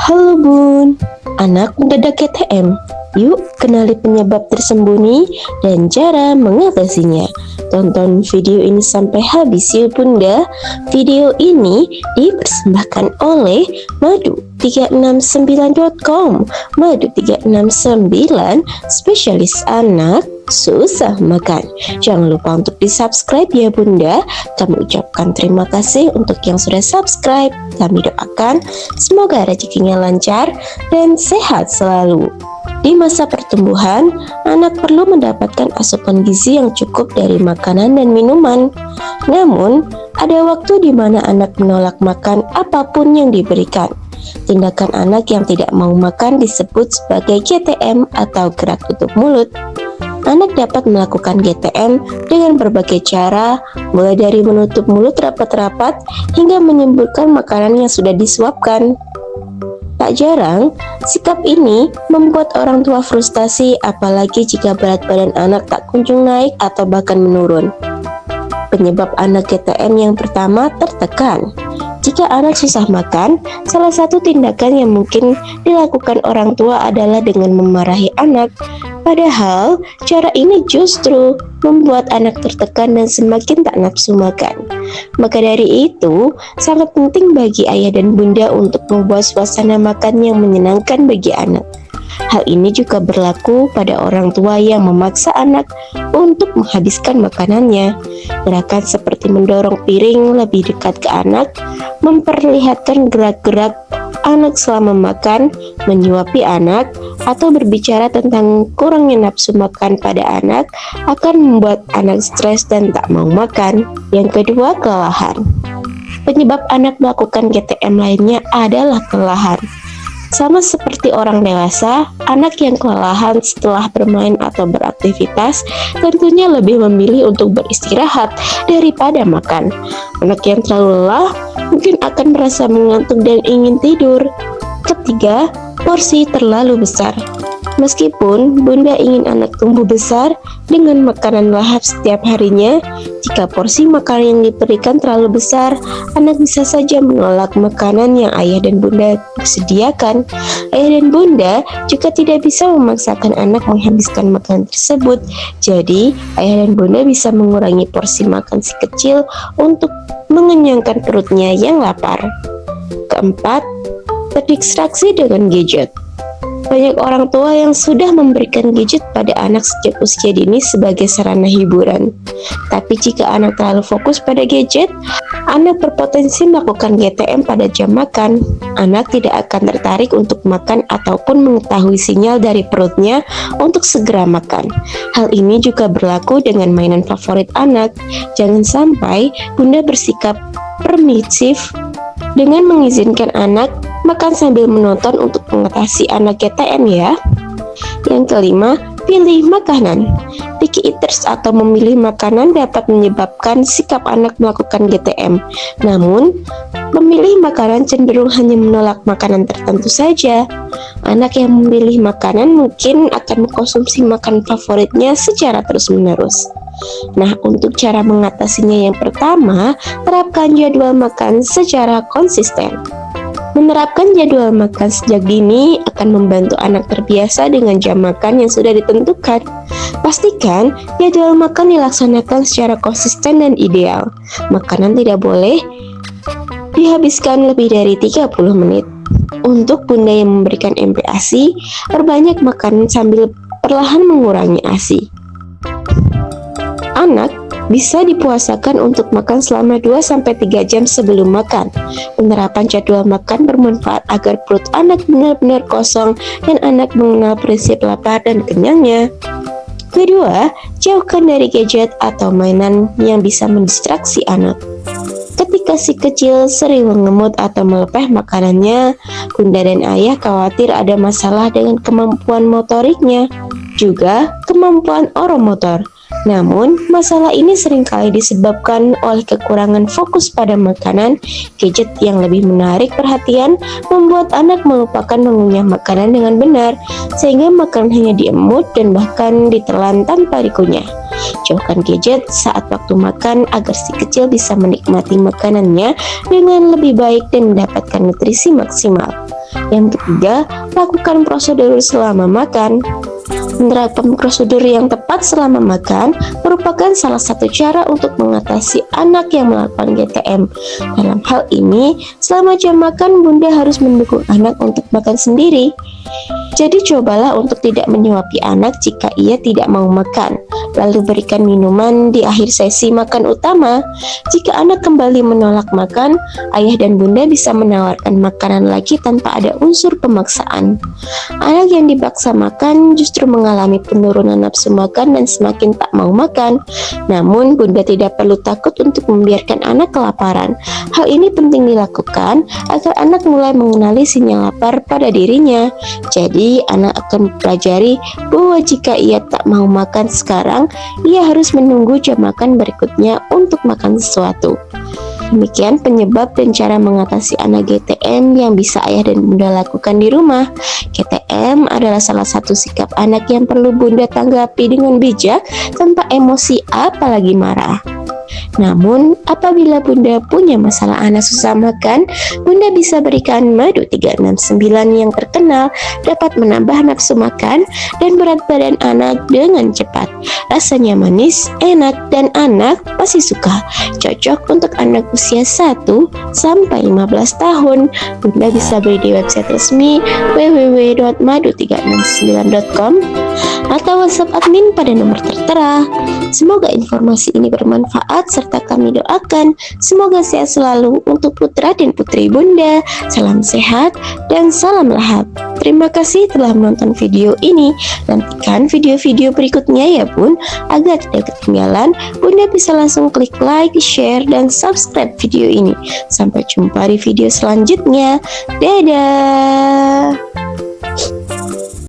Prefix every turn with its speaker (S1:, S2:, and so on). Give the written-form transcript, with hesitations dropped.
S1: Halo Bun, anak mendadak KTM. Yuk kenali penyebab tersembunyi dan cara mengatasinya. Tonton video ini sampai habis yuk Bunda. Video ini dipersembahkan oleh madu369.com. Madu369, spesialis anak susah makan. Jangan lupa untuk di subscribe ya Bunda. Kami ucapkan terima kasih untuk yang sudah subscribe. Kami doakan semoga rezekinya lancar dan sehat selalu. Di masa pertumbuhan, anak perlu mendapatkan asupan gizi yang cukup dari makanan dan minuman. Namun, ada waktu di mana anak menolak makan apapun yang diberikan. Tindakan anak yang tidak mau makan disebut sebagai GTM atau gerak tutup mulut. Anak dapat melakukan GTM dengan berbagai cara, mulai dari menutup mulut rapat-rapat hingga menyembunyikan makanan yang sudah disuapkan. Tak jarang, sikap ini membuat orang tua frustasi, apalagi jika berat badan anak tak kunjung naik atau bahkan menurun. Penyebab anak GTM yang pertama, tertekan. Jika anak susah makan, salah satu tindakan yang mungkin dilakukan orang tua adalah dengan memarahi anak. Padahal, cara ini justru membuat anak tertekan dan semakin tak nafsu makan. Maka dari itu, sangat penting bagi ayah dan bunda untuk membuat suasana makan yang menyenangkan bagi anak. Hal ini juga berlaku pada orang tua yang memaksa anak untuk menghabiskan makanannya. Gerakan seperti mendorong piring lebih dekat ke anak, memperlihatkan gerak-gerak anak selama makan, menyuapi anak, atau berbicara tentang kurangnya nafsu makan pada anak akan membuat anak stres dan tak mau makan. Yang kedua, kelelahan. Penyebab anak melakukan GTM lainnya adalah kelelahan. Sama seperti orang dewasa, anak yang kelelahan setelah bermain atau beraktivitas tentunya lebih memilih untuk beristirahat daripada makan. Anak yang terlalu lelah mungkin akan merasa mengantuk dan ingin tidur. Ketiga, porsi terlalu besar. Meskipun bunda ingin anak tumbuh besar dengan makanan lahap setiap harinya, jika porsi makanan yang diberikan terlalu besar, anak bisa saja menolak makanan yang ayah dan bunda sediakan. Ayah dan bunda juga tidak bisa memaksakan anak menghabiskan makanan tersebut. Jadi, ayah dan bunda bisa mengurangi porsi makan si kecil untuk mengenyangkan perutnya yang lapar. Keempat, terdistraksi dengan gadget. Banyak orang tua yang sudah memberikan gadget pada anak sejak usia dini sebagai sarana hiburan. Tapi jika anak terlalu fokus pada gadget, anak berpotensi melakukan GTM pada jam makan. Anak tidak akan tertarik untuk makan ataupun mengetahui sinyal dari perutnya untuk segera makan. Hal ini juga berlaku dengan mainan favorit anak. Jangan sampai bunda bersikap permisif dengan mengizinkan anak makan sambil menonton untuk mengatasi anak GTM ya. Yang kelima, pilih makanan. Picky eaters atau memilih makanan dapat menyebabkan sikap anak melakukan GTM. Namun, memilih makanan cenderung hanya menolak makanan tertentu saja. Anak yang memilih makanan mungkin akan mengkonsumsi makanan favoritnya secara terus-menerus. Nah, untuk cara mengatasinya yang pertama, terapkan jadwal makan secara konsisten. Menerapkan jadwal makan sejak dini akan membantu anak terbiasa dengan jam makan yang sudah ditentukan. Pastikan jadwal makan dilaksanakan secara konsisten dan ideal. Makanan tidak boleh dihabiskan lebih dari 30 menit. Untuk bunda yang memberikan MPASI, perbanyak makanan sambil perlahan mengurangi ASI. Anak bisa dipuasakan untuk makan selama 2-3 jam sebelum makan. Penerapan jadwal makan bermanfaat agar perut anak benar-benar kosong dan anak mengenal prinsip lapar dan kenyangnya. Kedua, jauhkan dari gadget atau mainan yang bisa mendistraksi anak. Ketika si kecil sering mengemut atau melepeh makanannya, bunda dan ayah khawatir ada masalah dengan kemampuan motoriknya, juga kemampuan oromotor. Namun, masalah ini seringkali disebabkan oleh kekurangan fokus pada makanan. Gadget yang lebih menarik perhatian membuat anak melupakan mengunyah makanan dengan benar, sehingga makanan hanya diemut dan bahkan ditelan tanpa dikunyah. Jauhkan gadget saat waktu makan agar si kecil bisa menikmati makanannya dengan lebih baik dan mendapatkan nutrisi maksimal. Yang ketiga, lakukan prosedur selama makan. Menerapkan prosedur yang tepat selama makan merupakan salah satu cara untuk mengatasi anak yang melakukan GTM. Dalam hal ini, selama jam makan, Bunda harus mendukung anak untuk makan sendiri. Jadi cobalah untuk tidak menyuapi anak jika ia tidak mau makan, lalu berikan minuman di akhir sesi makan utama. Jika anak kembali menolak makan, ayah dan Bunda bisa menawarkan makanan lagi tanpa ada unsur pemaksaan. Anak yang dipaksa makan justru mengalami penurunan nafsu makan dan semakin tak mau makan. Namun, Bunda tidak perlu takut untuk membiarkan anak kelaparan. Hal ini penting dilakukan agar anak mulai mengenali sinyal lapar pada dirinya. Jadi, anak akan mempelajari bahwa jika ia tak mau makan sekarang, ia harus menunggu jam makan berikutnya untuk makan sesuatu. Demikian penyebab dan cara mengatasi anak GTM yang bisa ayah dan Bunda lakukan di rumah. GTM adalah salah satu sikap anak yang perlu Bunda tanggapi dengan bijak tanpa emosi apalagi marah. Namun, apabila Bunda punya masalah anak susah makan, Bunda bisa berikan madu 369 yang terkenal dapat menambah nafsu makan dan berat badan anak dengan cepat. Rasanya manis, enak, dan anak pasti suka. Cocok untuk anak usia 1 sampai 15 tahun. Bunda bisa beli di website resmi www.madu369.com atau WhatsApp admin pada nomor tertera. Semoga informasi ini bermanfaat serta kami doakan semoga sehat selalu untuk putra dan putri Bunda. Salam sehat dan salam lahap. Terima kasih telah menonton video ini. Nantikan video-video berikutnya ya Bun, agar tidak ketinggalan. Bunda bisa langsung klik like, share, dan subscribe video ini. Sampai jumpa di video selanjutnya. Dadah.